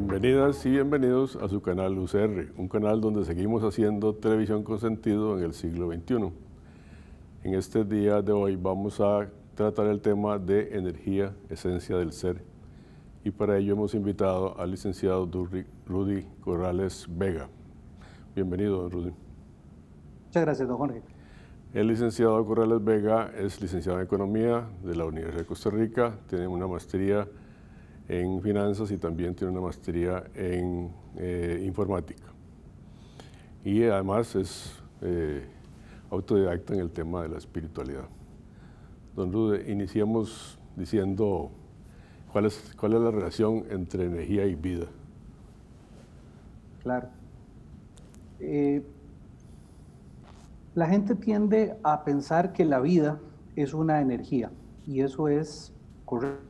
Bienvenidas y bienvenidos a su canal UCR, un canal donde seguimos haciendo televisión con sentido en el siglo XXI. En este día de hoy vamos a tratar el tema de energía, esencia del ser. Y para ello hemos invitado al licenciado Rudy Corrales Vega. Bienvenido, don Rudy. Muchas gracias, don Jorge. El licenciado Corrales Vega es licenciado en Economía de la Universidad de Costa Rica, tiene una maestría en finanzas y también tiene una maestría en informática. Y además es autodidacta en el tema de la espiritualidad. Don Rudy, iniciamos diciendo cuál es la relación entre energía y vida. Claro. La gente tiende a pensar que la vida es una energía y eso es correcto.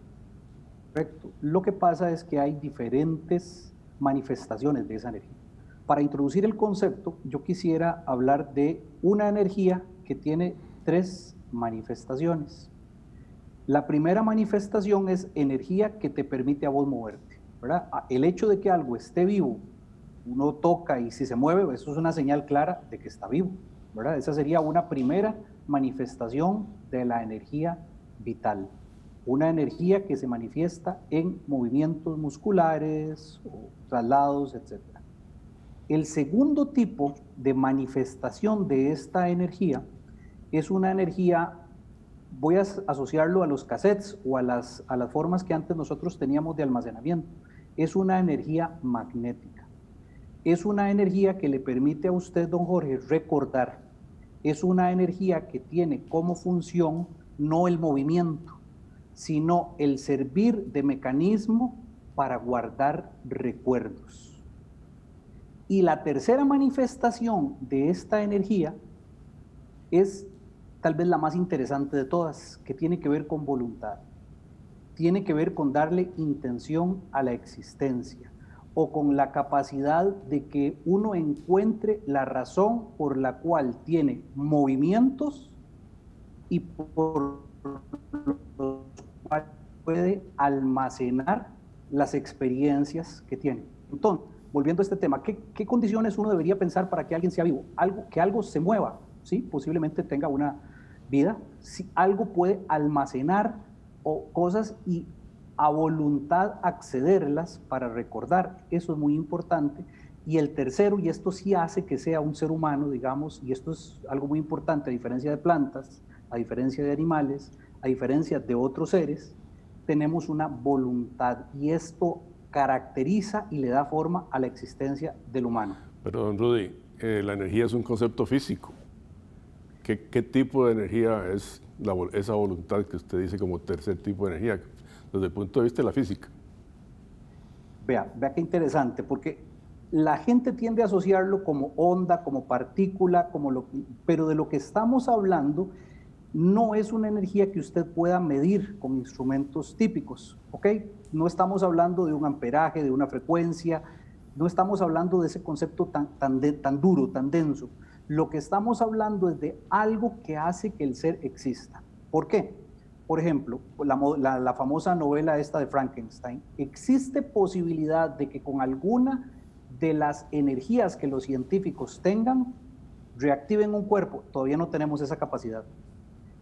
Lo que pasa es que hay diferentes manifestaciones de esa energía. Para introducir el concepto, yo quisiera hablar de una energía que tiene tres manifestaciones. La primera manifestación es energía que te permite a vos moverte, ¿verdad? El hecho de que algo esté vivo, uno toca y si se mueve, eso es una señal clara de que está vivo, ¿verdad? Esa sería una primera manifestación de la energía vital. Una energía que se manifiesta en movimientos musculares, o traslados, etc. El segundo tipo de manifestación de esta energía es una energía, voy a asociarlo a los cassettes o a las formas que antes nosotros teníamos de almacenamiento. Es una energía magnética. Es una energía que le permite a usted, don Jorge, recordar. Es una energía que tiene como función no el movimiento, sino el servir de mecanismo para guardar recuerdos. Y la tercera manifestación de esta energía es tal vez la más interesante de todas, que tiene que ver con voluntad. Tiene que ver con darle intención a la existencia o con la capacidad de que uno encuentre la razón por la cual tiene movimientos y por los cuales puede almacenar las experiencias que tiene. Entonces, volviendo a este tema, ¿qué condiciones uno debería pensar para que alguien sea vivo? Que algo se mueva, ¿sí? Posiblemente tenga una vida, si algo puede almacenar cosas y a voluntad accederlas para recordar, eso es muy importante. Y el tercero, y esto sí hace que sea un ser humano, digamos, y esto es algo muy importante a diferencia de plantas, a diferencia de animales, a diferencia de otros seres, tenemos una voluntad y esto caracteriza y le da forma a la existencia del humano. Pero don Rudy, la energía es un concepto físico. ¿Qué tipo de energía es esa voluntad que usted dice como tercer tipo de energía, desde el punto de vista de la física? Vea qué interesante, porque la gente tiende a asociarlo como onda, como partícula, pero de lo que estamos hablando no es una energía que usted pueda medir con instrumentos típicos, ¿ok? No estamos hablando de un amperaje, de una frecuencia, no estamos hablando de ese concepto tan duro, tan denso. Lo que estamos hablando es de algo que hace que el ser exista. ¿Por qué? Por ejemplo, la famosa novela esta de Frankenstein. ¿Existe posibilidad de que con alguna de las energías que los científicos tengan reactiven un cuerpo? Todavía no tenemos esa capacidad.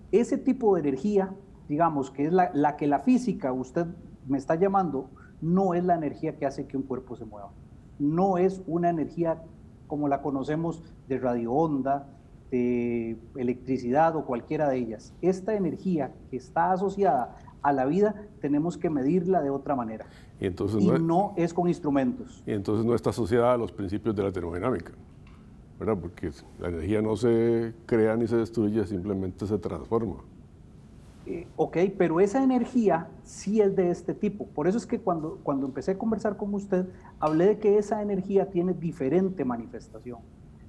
Ese tipo de energía, digamos, que es la que la física, usted me está llamando, no es la energía que hace que un cuerpo se mueva. No es una energía como la conocemos de radioonda, de electricidad o cualquiera de ellas. Esta energía que está asociada a la vida, tenemos que medirla de otra manera. Y no es con instrumentos. Y entonces no está asociada a los principios de la termodinámica, ¿verdad? Porque la energía no se crea ni se destruye, simplemente se transforma. Ok, pero esa energía sí es de este tipo. Por eso es que cuando empecé a conversar con usted, hablé de que esa energía tiene diferente manifestación.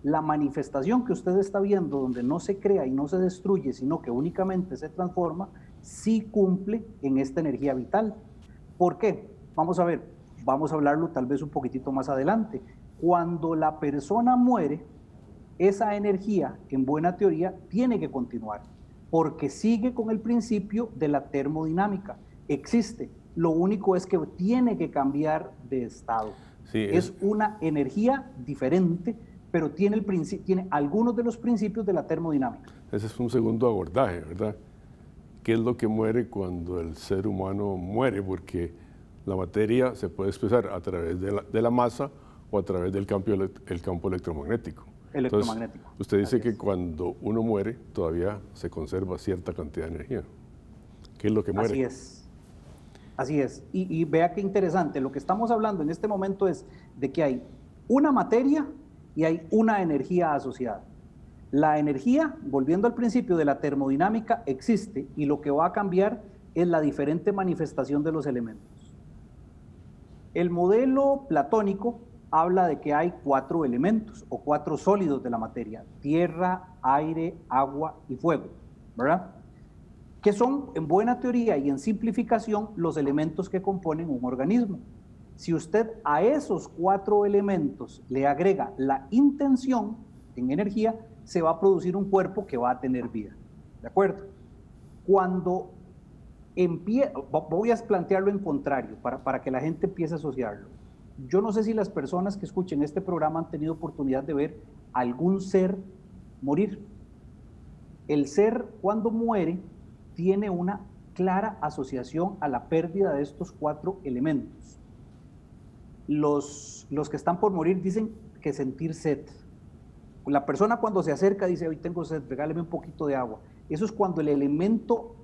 La manifestación que usted está viendo, donde no se crea y no se destruye, sino que únicamente se transforma, sí cumple en esta energía vital. ¿Por qué? Vamos a ver, vamos a hablarlo tal vez un poquitito más adelante. Cuando la persona muere, esa energía, en buena teoría, tiene que continuar, porque sigue con el principio de la termodinámica. Existe lo único es que tiene que cambiar de estado. Sí, es una energía diferente, pero tiene algunos de los principios de la termodinámica. Ese es un segundo abordaje, ¿verdad? ¿Qué es lo que muere cuando el ser humano muere? Porque la materia se puede expresar a través de la masa o a través del campo electromagnético. Electromagnético. Entonces, usted dice que cuando uno muere todavía se conserva cierta cantidad de energía. ¿Qué es lo que muere? Así es. Así es. Y vea qué interesante. Lo que estamos hablando en este momento es de que hay una materia y hay una energía asociada. La energía, volviendo al principio de la termodinámica, existe y lo que va a cambiar es la diferente manifestación de los elementos. El modelo platónico habla de que hay 4 elementos o 4 sólidos de la materia: tierra, aire, agua y fuego, ¿verdad? Que son, en buena teoría y en simplificación, los elementos que componen un organismo. Si usted a esos 4 elementos le agrega la intención en energía, se va a producir un cuerpo que va a tener vida, ¿de acuerdo? Cuando voy a plantearlo en contrario, para que la gente empiece a asociarlo. Yo no sé si las personas que escuchen este programa han tenido oportunidad de ver algún ser morir. El ser, cuando muere, tiene una clara asociación a la pérdida de estos 4 elementos. Los que están por morir dicen que sentir sed. La persona cuando se acerca dice: hoy tengo sed, regáleme un poquito de agua. Eso es cuando el elemento,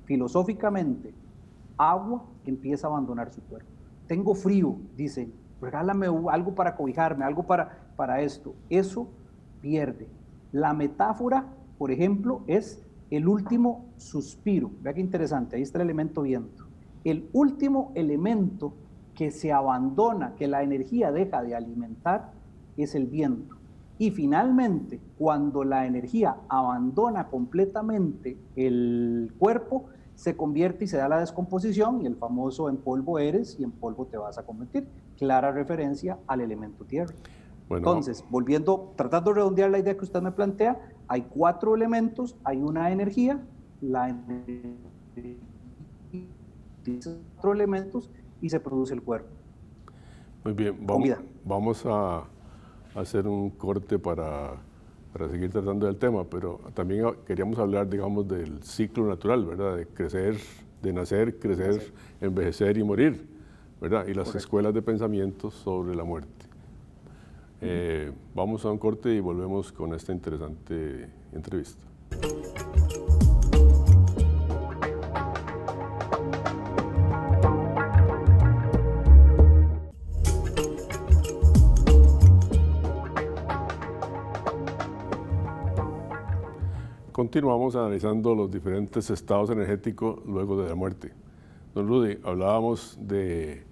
filosóficamente, agua, empieza a abandonar su cuerpo. Tengo frío, dice, regálame algo para cobijarme, algo para esto. Eso pierde. La metáfora, por ejemplo, es el último suspiro. Vea qué interesante, ahí está el elemento viento. El último elemento que se abandona, que la energía deja de alimentar, es el viento. Y finalmente, cuando la energía abandona completamente el cuerpo, se convierte y se da la descomposición, y el famoso en polvo eres y en polvo te vas a convertir. Clara referencia al elemento tierra. Bueno, entonces, tratando de redondear la idea que usted me plantea, hay 4 elementos, hay una energía, la energía, 4 elementos, y se produce el cuerpo. Muy bien, vamos a hacer un corte para seguir tratando del tema, pero también queríamos hablar, digamos, del ciclo natural, ¿verdad? De crecer, de nacer, crecer, envejecer y morir, ¿verdad? Y las escuelas de pensamiento sobre la muerte. Vamos a un corte y volvemos con esta interesante entrevista. Continuamos analizando los diferentes estados energéticos luego de la muerte. Don Rudy, hablábamos de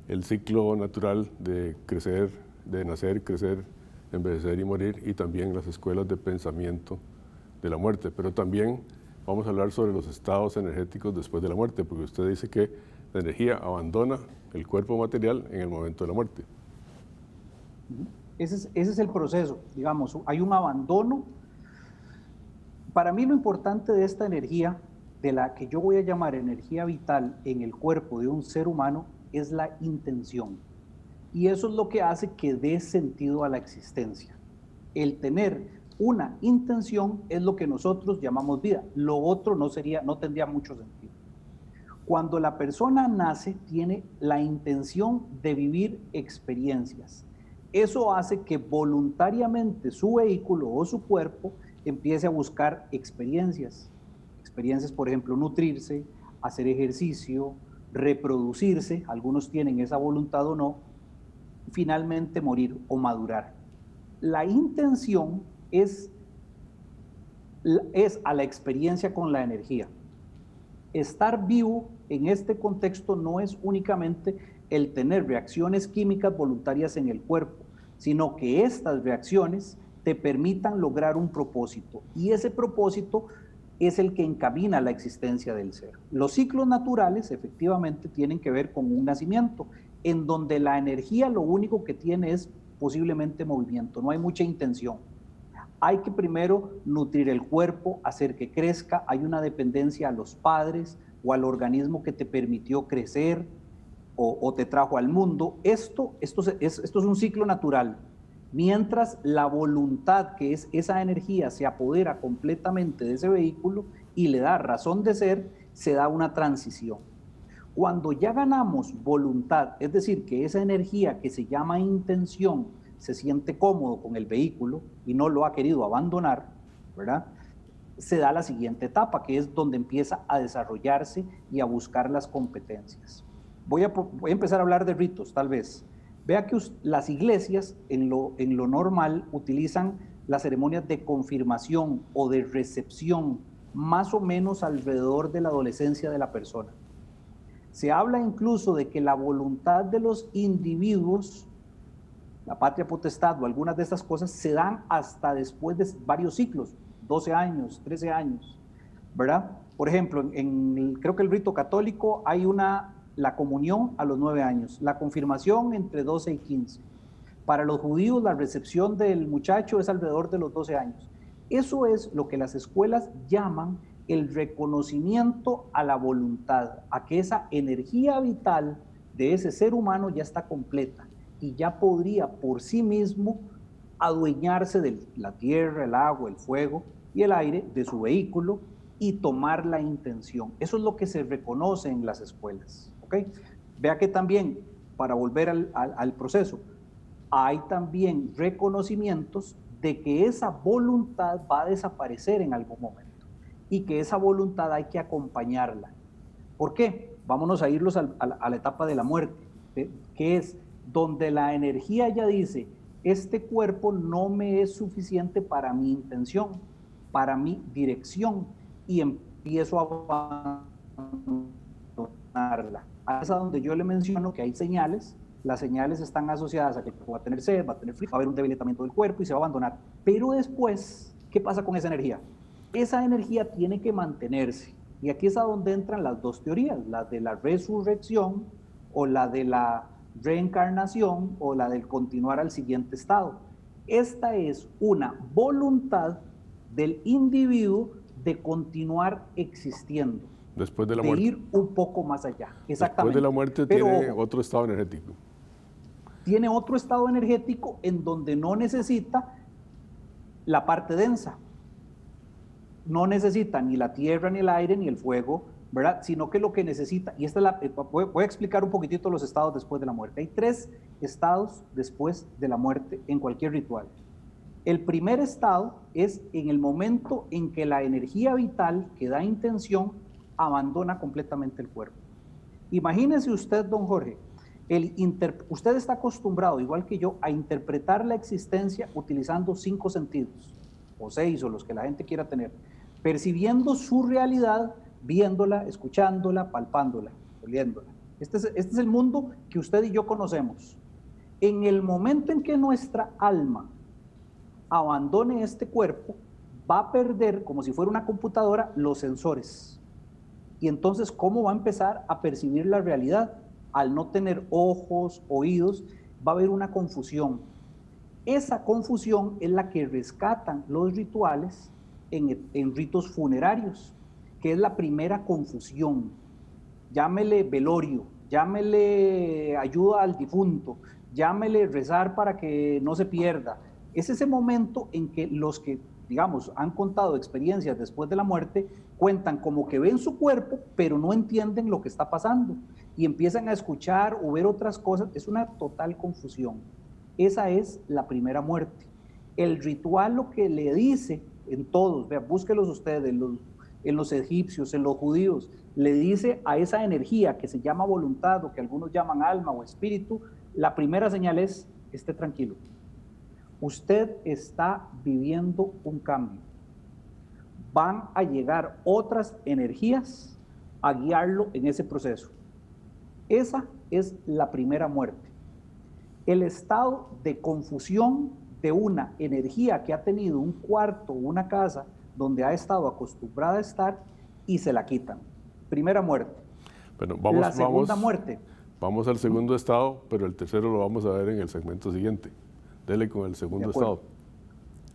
el ciclo natural de crecer, de nacer, crecer, envejecer y morir, y también las escuelas de pensamiento de la muerte, pero también vamos a hablar sobre los estados energéticos después de la muerte, porque usted dice que la energía abandona el cuerpo material en el momento de la muerte. Ese es el proceso, digamos, hay un abandono. Para mí lo importante de esta energía, de la que yo voy a llamar energía vital en el cuerpo de un ser humano, es la intención. Y eso es lo que hace que dé sentido a la existencia. El tener una intención es lo que nosotros llamamos vida. Lo otro no tendría mucho sentido. Cuando la persona nace, tiene la intención de vivir experiencias. Eso hace que voluntariamente su vehículo o su cuerpo empiece a buscar experiencias. Experiencias, por ejemplo, nutrirse, hacer ejercicio, reproducirse, algunos tienen esa voluntad o no, finalmente morir o madurar. La intención es a la experiencia con la energía. Estar vivo en este contexto no es únicamente el tener reacciones químicas voluntarias en el cuerpo, sino que estas reacciones te permitan lograr un propósito, y ese propósito es el que encamina la existencia del ser. Los ciclos naturales efectivamente tienen que ver con un nacimiento, en donde la energía lo único que tiene es posiblemente movimiento, no hay mucha intención. Hay que primero nutrir el cuerpo, hacer que crezca, hay una dependencia a los padres, o al organismo que te permitió crecer o te trajo al mundo. Esto es un ciclo natural. Mientras la voluntad, que es esa energía, se apodera completamente de ese vehículo y le da razón de ser, se da una transición. Cuando ya ganamos voluntad, es decir, que esa energía que se llama intención se siente cómodo con el vehículo y no lo ha querido abandonar, ¿verdad? Se da la siguiente etapa, que es donde empieza a desarrollarse y a buscar las competencias. Voy a empezar a hablar de ritos, tal vez. Vea que las iglesias en lo normal utilizan las ceremonias de confirmación o de recepción más o menos alrededor de la adolescencia de la persona. Se habla incluso de que la voluntad de los individuos, la patria potestad o algunas de estas cosas, se dan hasta después de varios ciclos, 12 años, 13 años, ¿verdad? Por ejemplo, creo que el rito católico hay la comunión a los 9 años, la confirmación entre 12 y 15. Para los judíos la recepción del muchacho es alrededor de los 12 años. Eso es lo que las escuelas llaman el reconocimiento a la voluntad, a que esa energía vital de ese ser humano ya está completa y ya podría por sí mismo adueñarse de la tierra, el agua, el fuego y el aire, de su vehículo y tomar la intención. Eso es lo que se reconoce en las escuelas. ¿Okay? Vea que también, para volver al proceso, hay también reconocimientos de que esa voluntad va a desaparecer en algún momento y que esa voluntad hay que acompañarla. ¿Por qué? Vámonos a irlos a la etapa de la muerte, que es donde la energía ya dice, este cuerpo no me es suficiente para mi intención, para mi dirección, y empiezo a abandonarla. Es a donde yo le menciono que hay señales. Las señales están asociadas a que va a tener sed, va a tener frío, va a haber un debilitamiento del cuerpo y se va a abandonar. Pero después, ¿qué pasa con esa energía? Esa energía tiene que mantenerse. Y aquí es a donde entran las dos teorías, la de la resurrección o la de la reencarnación o la del continuar al siguiente estado. Esta es una voluntad del individuo de continuar existiendo. Después de la muerte. De ir un poco más allá. Exactamente. Después de la muerte tiene otro estado energético. Tiene otro estado energético en donde no necesita la parte densa. No necesita ni la tierra, ni el aire, ni el fuego, ¿verdad? Sino que lo que necesita, y voy a explicar un poquitito los estados después de la muerte. Hay 3 estados después de la muerte en cualquier ritual. El primer estado es en el momento en que la energía vital que da intención abandona completamente el cuerpo. Imagínese usted, don Jorge, usted está acostumbrado, igual que yo, a interpretar la existencia utilizando 5 sentidos, o 6, o los que la gente quiera tener, percibiendo su realidad, viéndola, escuchándola, palpándola, oliéndola. Este es el mundo que usted y yo conocemos. En el momento en que nuestra alma abandone este cuerpo, va a perder, como si fuera una computadora, los sensores. Y entonces, ¿cómo va a empezar a percibir la realidad? Al no tener ojos, oídos, va a haber una confusión. Esa confusión es la que rescatan los rituales en ritos funerarios, que es la primera confusión. Llámele velorio, llámele ayuda al difunto, llámele rezar para que no se pierda. Es ese momento en que los que, digamos, han contado experiencias después de la muerte, cuentan como que ven su cuerpo, pero no entienden lo que está pasando y empiezan a escuchar o ver otras cosas. Es una total confusión. Esa es la primera muerte. El ritual lo que le dice en todos, vean, búsquelos ustedes, en los egipcios, en los judíos, le dice a esa energía que se llama voluntad o que algunos llaman alma o espíritu, la primera señal es: esté tranquilo. Usted está viviendo un cambio. Van a llegar otras energías a guiarlo en ese proceso. Esa es la primera muerte. El estado de confusión de una energía que ha tenido un cuarto, una casa, donde ha estado acostumbrada a estar y se la quitan. Primera muerte. Bueno, la segunda muerte. Vamos al segundo estado, pero el tercero lo vamos a ver en el segmento siguiente. Dele con el segundo estado.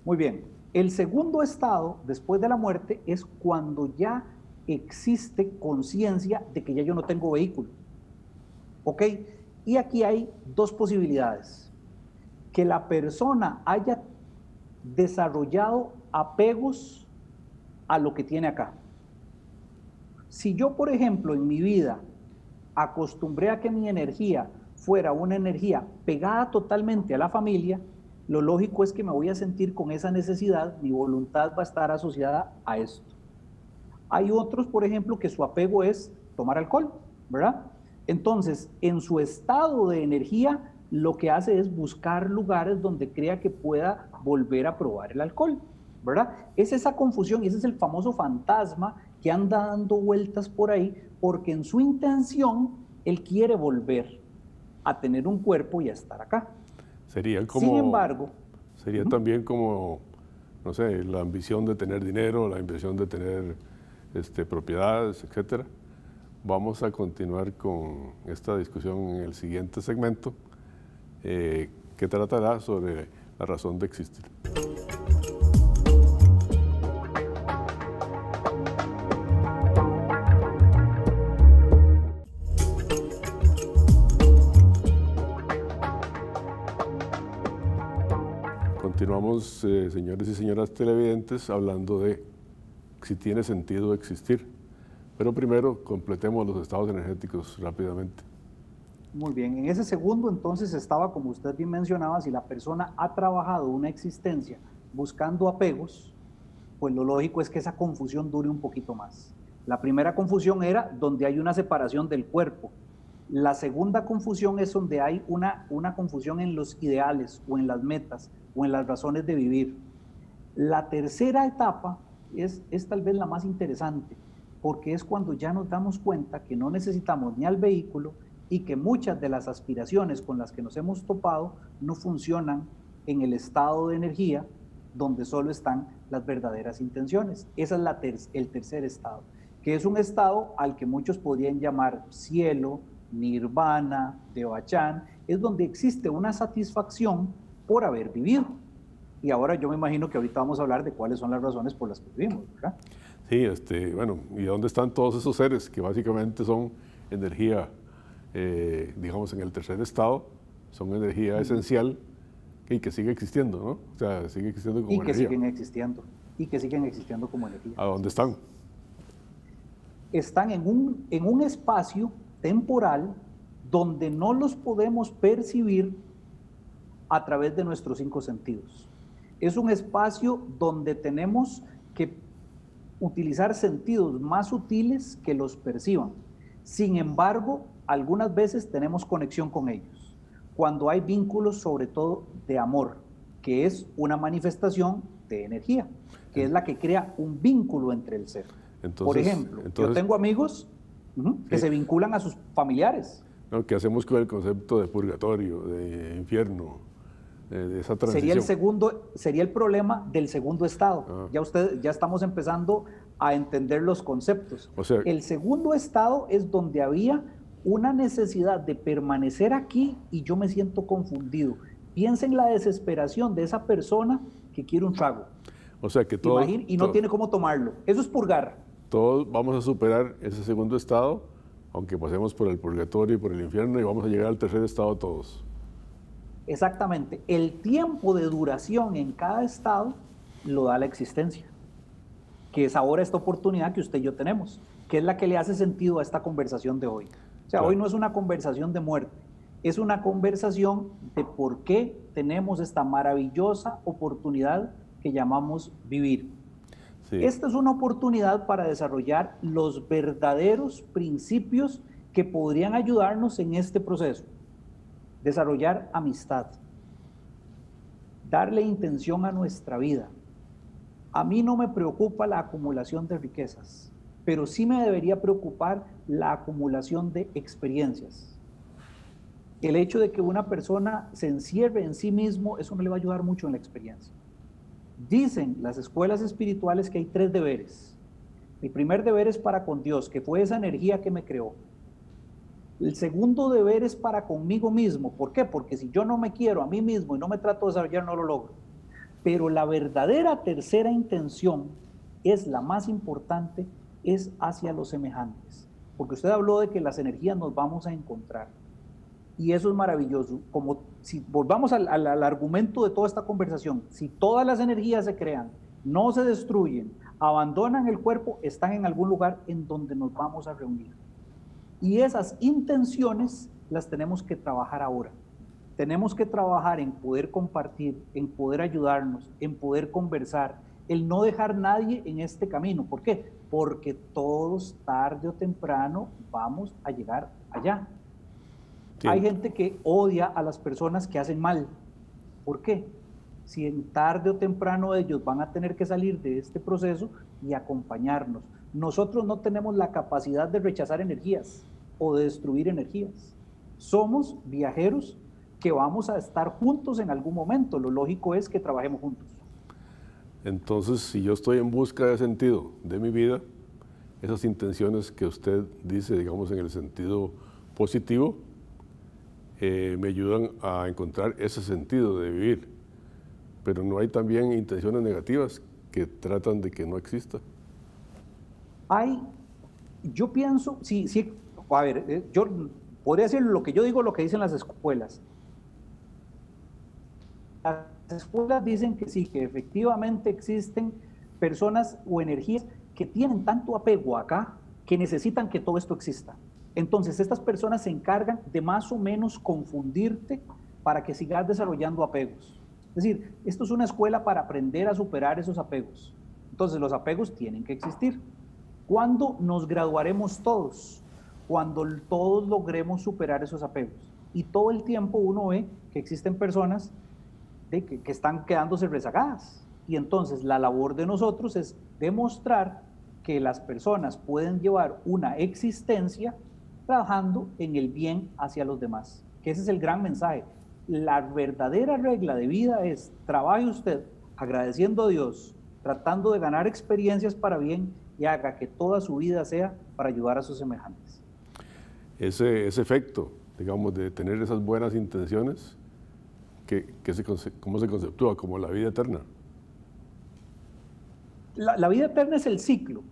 Muy bien. El segundo estado, después de la muerte, es cuando ya existe conciencia de que ya yo no tengo vehículo. ¿Ok? Y aquí hay dos posibilidades. Que la persona haya desarrollado apegos a lo que tiene acá. Si yo, por ejemplo, en mi vida acostumbré a que mi energía fuera una energía pegada totalmente a la familia, lo lógico es que me voy a sentir con esa necesidad, mi voluntad va a estar asociada a esto. Hay otros, por ejemplo, que su apego es tomar alcohol, ¿verdad? Entonces, en su estado de energía, lo que hace es buscar lugares donde crea que pueda volver a probar el alcohol, ¿verdad? Es esa confusión y ese es el famoso fantasma que anda dando vueltas por ahí, porque en su intención, él quiere volver a tener un cuerpo y a estar acá. Sería como, sin embargo, sería también como, no sé, la ambición de tener dinero, la ambición de tener propiedades, etcétera. Vamos a continuar con esta discusión en el siguiente segmento, que tratará sobre la razón de existir. Continuamos, señores y señoras televidentes, hablando de si tiene sentido existir. Pero primero, completemos los estados energéticos rápidamente. Muy bien, en ese segundo entonces estaba, como usted bien mencionaba, si la persona ha trabajado una existencia buscando apegos, pues lo lógico es que esa confusión dure un poquito más. La primera confusión era donde hay una separación del cuerpo. La segunda confusión es donde hay una confusión en los ideales o en las metas o en las razones de vivir. La tercera etapa es tal vez la más interesante, porque es cuando ya nos damos cuenta que no necesitamos ni al vehículo y que muchas de las aspiraciones con las que nos hemos topado no funcionan en el estado de energía donde solo están las verdaderas intenciones. Ese es el tercer estado, que es un estado al que muchos podrían llamar cielo, nirvana, devachan, es donde existe una satisfacción por haber vivido. Y ahora yo me imagino que ahorita vamos a hablar de cuáles son las razones por las que vivimos, ¿verdad? Sí, bueno, ¿y dónde están todos esos seres que básicamente son energía, digamos, en el tercer estado, son energía esencial y que sigue existiendo, ¿no? O sea, sigue existiendo como energía. Y que siguen existiendo como energía. ¿A dónde están? Están en un espacio temporal donde no los podemos percibir a través de nuestros 5 sentidos. Es un espacio donde tenemos que utilizar sentidos más sutiles que los perciban. Sin embargo, algunas veces tenemos conexión con ellos. Cuando hay vínculos, sobre todo de amor, que es una manifestación de energía, que es la que crea un vínculo entre el ser. Entonces, por ejemplo, yo tengo amigos que se vinculan a sus familiares. No, ¿qué hacemos con el concepto de purgatorio, de infierno, de esa transición? Sería el problema del segundo estado. Ya estamos empezando a entender los conceptos. O sea, el segundo estado es donde había una necesidad de permanecer aquí y yo me siento confundido. Piensa en la desesperación de esa persona que quiere un trago. O sea que todo, y no tiene cómo tomarlo. Eso es purgar. Todos vamos a superar ese segundo estado, aunque pasemos por el purgatorio y por el infierno, y vamos a llegar al tercer estado todos. Exactamente. El tiempo de duración en cada estado lo da la existencia, que es ahora esta oportunidad que usted y yo tenemos, que es la que le hace sentido a esta conversación de hoy. O sea, claro, hoy no es una conversación de muerte, es una conversación de por qué tenemos esta maravillosa oportunidad que llamamos vivir. Sí. Esta es una oportunidad para desarrollar los verdaderos principios que podrían ayudarnos en este proceso. Desarrollar amistad, darle intención a nuestra vida. A mí no me preocupa la acumulación de riquezas, pero sí me debería preocupar la acumulación de experiencias. El hecho de que una persona se encierre en sí mismo, eso no le va a ayudar mucho en la experiencia. Dicen las escuelas espirituales que hay 3 deberes. Mi primer deber es para con Dios, que fue esa energía que me creó. El segundo deber es para conmigo mismo. ¿Por qué? Porque si yo no me quiero a mí mismo y no me trato de desarrollar, no lo logro. Pero la verdadera tercera intención es la más importante, es hacia los semejantes. Porque usted habló de que las energías nos vamos a encontrar. Y eso es maravilloso. Como si volvamos al argumento de toda esta conversación, si todas las energías se crean, no se destruyen, abandonan el cuerpo, están en algún lugar en donde nos vamos a reunir. Y esas intenciones las tenemos que trabajar ahora. Tenemos que trabajar en poder compartir, en poder ayudarnos, en poder conversar, el no dejar nadie en este camino. ¿Por qué? Porque todos tarde o temprano vamos a llegar allá. Sí. Hay gente que odia a las personas que hacen mal. ¿Por qué? Si en tarde o temprano ellos van a tener que salir de este proceso y acompañarnos. Nosotros no tenemos la capacidad de rechazar energías o de destruir energías. Somos viajeros que vamos a estar juntos en algún momento. Lo lógico es que trabajemos juntos. Entonces, si yo estoy en busca de sentido de mi vida, esas intenciones que usted dice, digamos, en el sentido positivo, me ayudan a encontrar ese sentido de vivir. Pero no hay también intenciones negativas que tratan de que no exista. Yo pienso, sí, a ver, yo podría decir lo que yo digo, lo que dicen las escuelas. Las escuelas dicen que sí, que efectivamente existen personas o energías que tienen tanto apego acá que necesitan que todo esto exista. Entonces, estas personas se encargan de más o menos confundirte para que sigas desarrollando apegos. Es decir, esto es una escuela para aprender a superar esos apegos. Entonces, los apegos tienen que existir. ¿Cuándo nos graduaremos todos? Cuando todos logremos superar esos apegos. Y todo el tiempo uno ve que existen personas que están quedándose rezagadas. Y entonces la labor de nosotros es demostrar que las personas pueden llevar una existencia trabajando en el bien hacia los demás. Que ese es el gran mensaje. La verdadera regla de vida es: trabaje usted agradeciendo a Dios, tratando de ganar experiencias para bien, y haga que toda su vida sea para ayudar a sus semejantes. Ese efecto, digamos, de tener esas buenas intenciones, ¿cómo se conceptúa? Como la vida eterna. La vida eterna es el ciclo.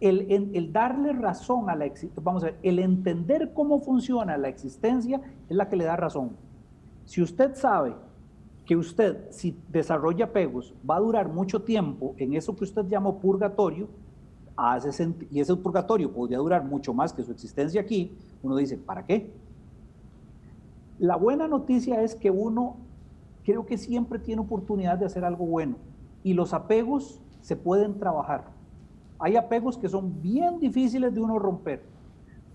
El darle razón a la existencia, vamos a ver, el entender cómo funciona la existencia es la que le da razón. Si usted sabe que usted, si desarrolla apegos, va a durar mucho tiempo en eso que usted llama purgatorio, y ese purgatorio podría durar mucho más que su existencia aquí, uno dice, ¿para qué? La buena noticia es que uno creo que siempre tiene oportunidad de hacer algo bueno, y los apegos se pueden trabajar. Hay apegos que son bien difíciles de uno romper,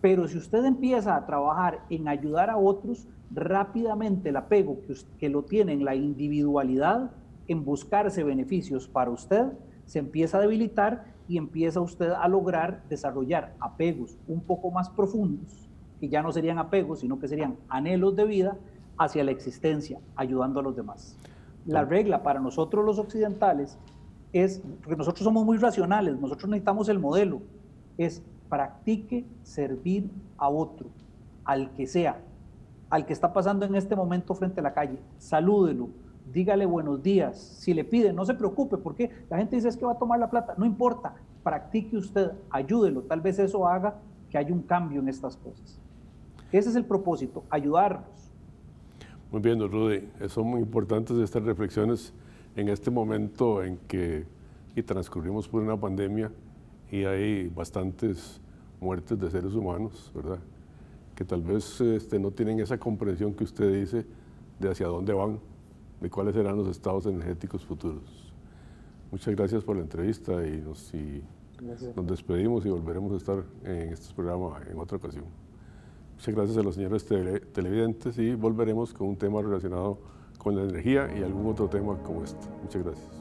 pero si usted empieza a trabajar en ayudar a otros, rápidamente el apego que lo tiene en la individualidad, en buscarse beneficios para usted, se empieza a debilitar y empieza usted a lograr desarrollar apegos un poco más profundos, que ya no serían apegos, sino que serían anhelos de vida hacia la existencia, ayudando a los demás. La regla para nosotros los occidentales es, porque nosotros somos muy racionales, nosotros necesitamos el modelo, es practique servir a otro, al que sea, al que está pasando en este momento frente a la calle, salúdelo, dígale buenos días, si le pide, no se preocupe, porque la gente dice es que va a tomar la plata, no importa, practique usted, ayúdelo, tal vez eso haga que haya un cambio en estas cosas. Ese es el propósito, ayudarnos. Muy bien, don Rudy, son muy importantes estas reflexiones en este momento en que transcurrimos por una pandemia y hay bastantes muertes de seres humanos, ¿verdad? Que tal vez no tienen esa comprensión que usted dice de hacia dónde van, de cuáles serán los estados energéticos futuros. Muchas gracias por la entrevista y nos despedimos y volveremos a estar en estos programas en otra ocasión. Muchas gracias a los señores televidentes y volveremos con un tema relacionado con la energía y algún otro tema como este. Muchas gracias.